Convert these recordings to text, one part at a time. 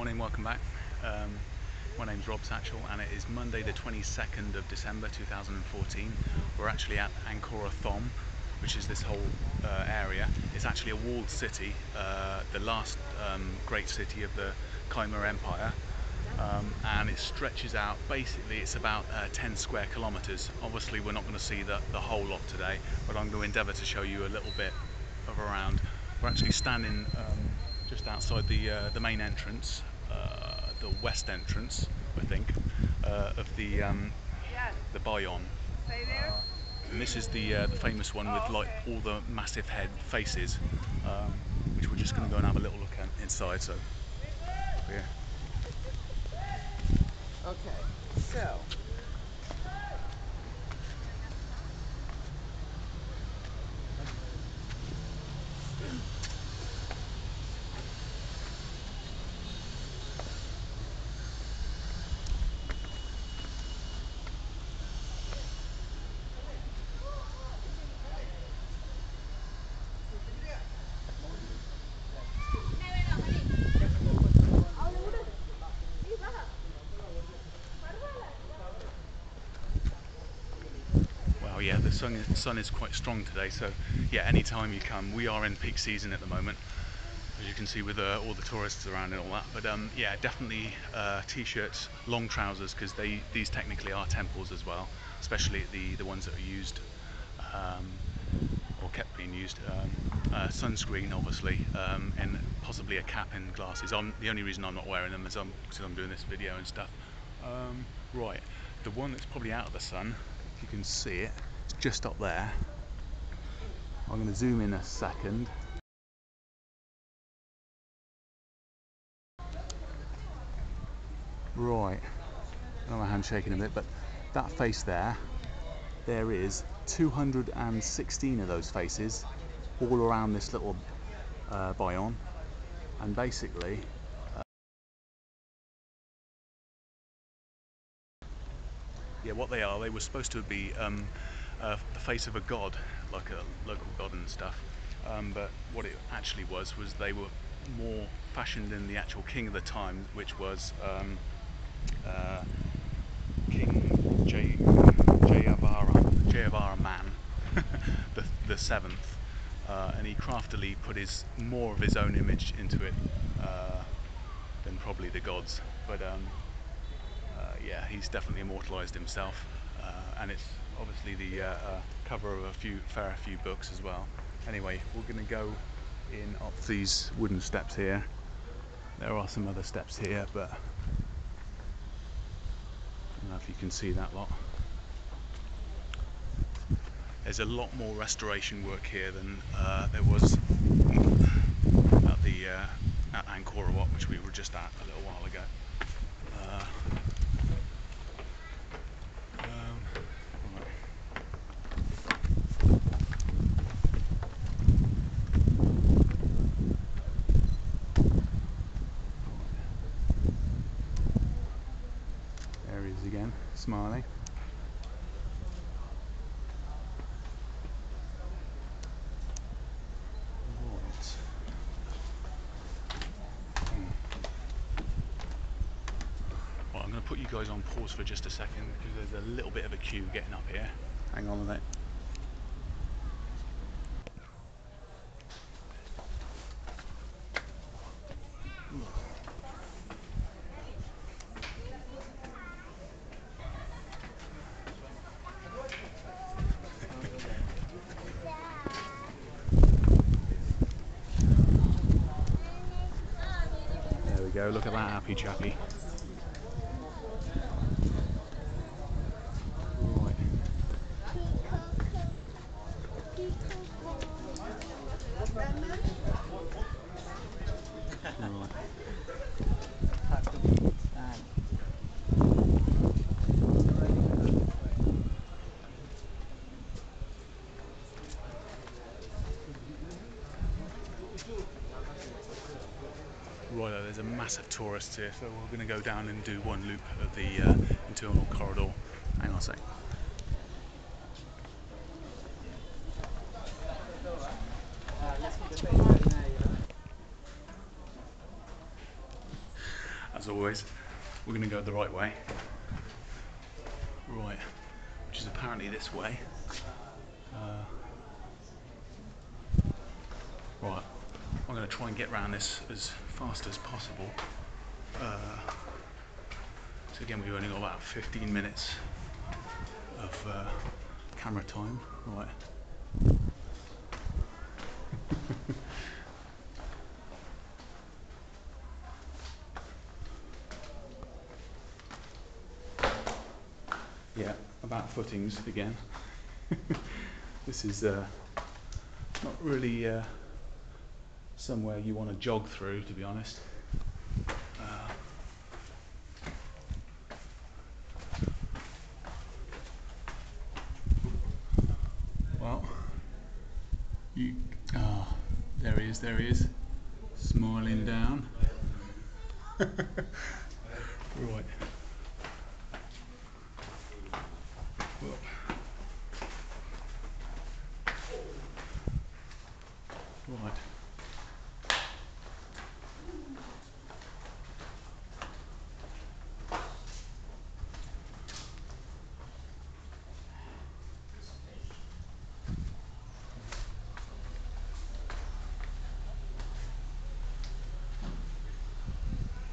morning, welcome back. My name's Rob Satchell and it is Monday the 22nd of December 2014. We're actually at Angkor Thom, which is this whole area. It's actually a walled city, the last great city of the Khmer Empire, and it stretches out, basically it's about 10 square kilometres. Obviously we're not going to see the whole lot today, but I'm going to endeavour to show you a little bit of around. We're actually standing just outside the main entrance, the west entrance, I think, of the Bayon. And this is the famous one with like all the massive head faces, which we're just going to go and have a little look at inside. So, yeah. Okay, so. Well, yeah, the sun is quite strong today, so yeah, anytime you come, we are in peak season at the moment, as you can see with all the tourists around and all that. But yeah, definitely t-shirts, long trousers, because these technically are temples as well, especially the ones that are used or kept being used. Sunscreen, obviously, and possibly a cap and glasses. The only reason I'm not wearing them is because I'm doing this video and stuff. Right, the one that's probably out of the sun, if you can see it, it's just up there. I'm going to zoom in a second. Right, I know my hand's shaking a bit, but that face there is 216 of those faces all around this little Bayon, and basically yeah, what they are, they were supposed to be the face of a god, like a local god and stuff, but what it actually was they were more fashioned in the actual king of the time, which was King Jayavara Man, the seventh, and he craftily put more of his own image into it than probably the gods. But yeah, he's definitely immortalized himself, and it's obviously the cover of a fair few books as well. Anyway, we're going to go in up these wooden steps here. There are some other steps here, but I don't know if you can see that lot. There's a lot more restoration work here than there was at Angkor Thom, which we were just at a little while ago. There he is again, smiling. Well, I'm going to put you guys on pause for just a second because there's a little bit of a queue getting up here. Hang on a minute. There we go, look at that happy chappy. Righto, there's a massive tourist here, so we're going to go down and do one loop of the internal corridor. Hang on a sec. as always. We're going to go the right way. Right, which is apparently this way. Right, I'm going to try and get around this as fast as possible. So again, we've only got about 15 minutes of camera time. Right. Yeah, about footings again. This is not really somewhere you want to jog through, to be honest. Well, there he is, smiling down. Right. Well. Right.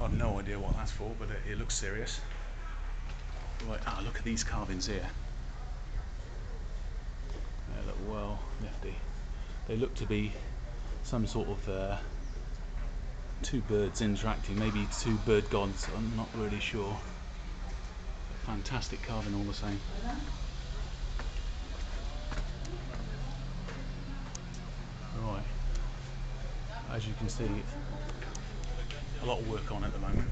I've no idea what that's for, but it looks serious. Right, look at these carvings here. They look well nifty. They look to be some sort of two birds interacting, maybe two bird gods, I'm not really sure. Fantastic carving all the same. Right, as you can see, a lot of work on at the moment.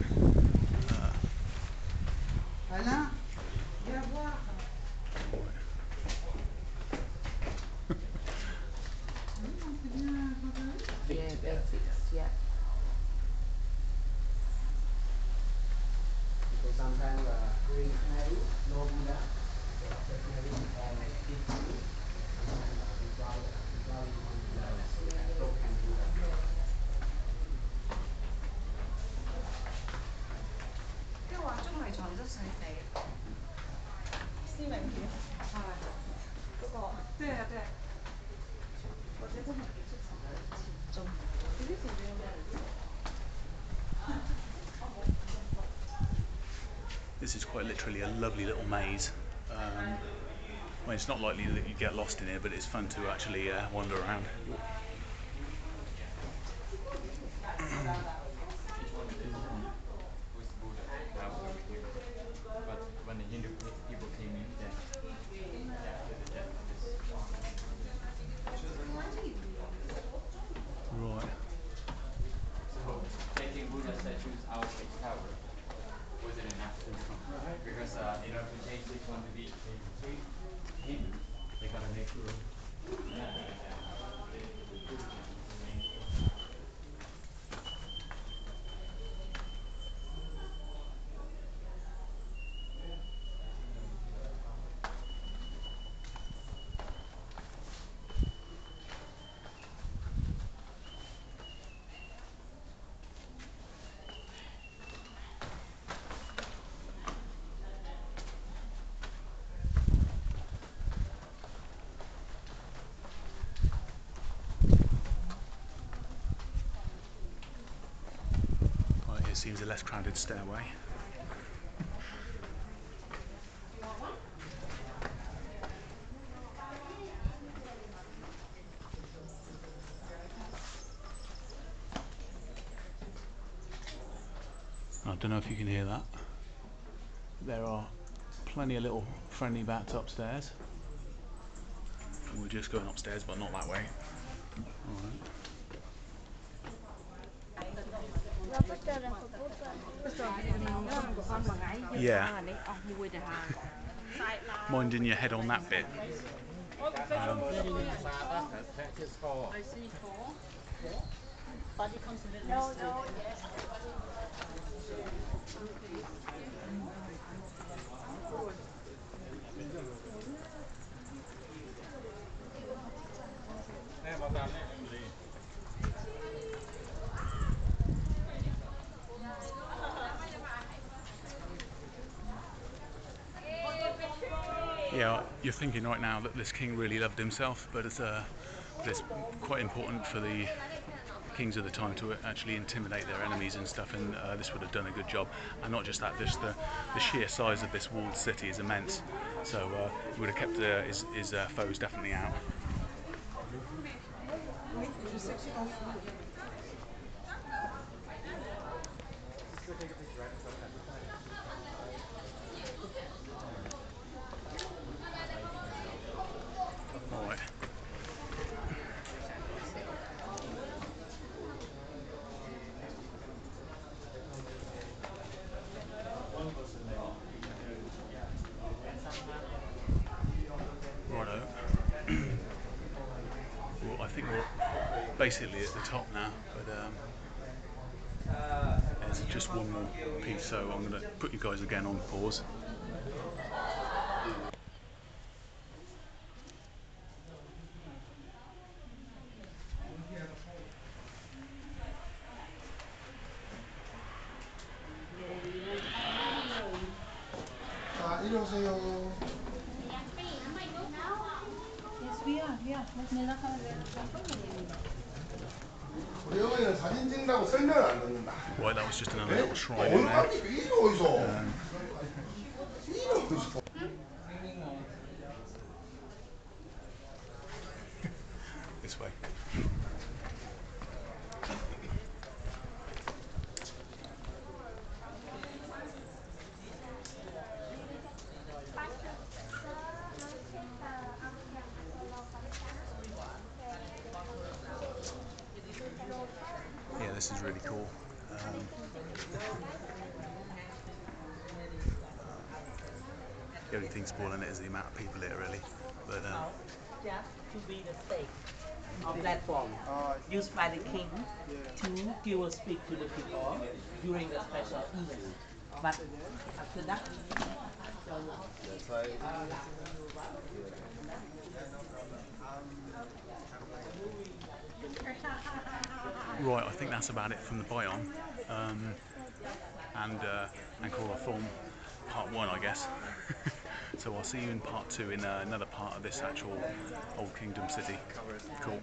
Yeah, basics, yeah. This is quite literally a lovely little maze. Well, it's not likely that you get lost in here, but it's fun to actually wander around. But when the Hindu people came in, then after the death of this Right. so taking Buddha statues out of the tower wasn't enough. Because in order to change which one to be Hindu, they gotta make room. Right, here seems a less crowded stairway. I don't know if you can hear that. There are plenty of little friendly bats upstairs. We're just going upstairs, but not that way. Alright. Yeah. Minding your head on that bit. Yeah, you're thinking right now that this king really loved himself, but it's quite important for the kings of the time to actually intimidate their enemies and stuff, and this would have done a good job. And not just that, just the sheer size of this walled city is immense, so it would have kept his foes definitely out. Right. Righto. Well, I think we're basically at the top now, but there's just one more piece, so I'm going to put you guys again on pause. 자, 이리 오세요. Yes, we are. Yeah. 우리 어머니는 사진 찍는다고 설명을 안 듣는다. Right, that was just another 네? little shrine in 오늘 there. 밤에 이리 오이소. 이리 오이소. This way. Yeah, this is really cool. The only thing spoiling it is the amount of people here, really. But Just to be the stage or platform used by the king to give a speech to the people during the special event. But after that, right, I think that's about it from the Bayon and Angkor Thom part 1, I guess. So I'll see you in part 2 in another part of this actual Old Kingdom city. Cool.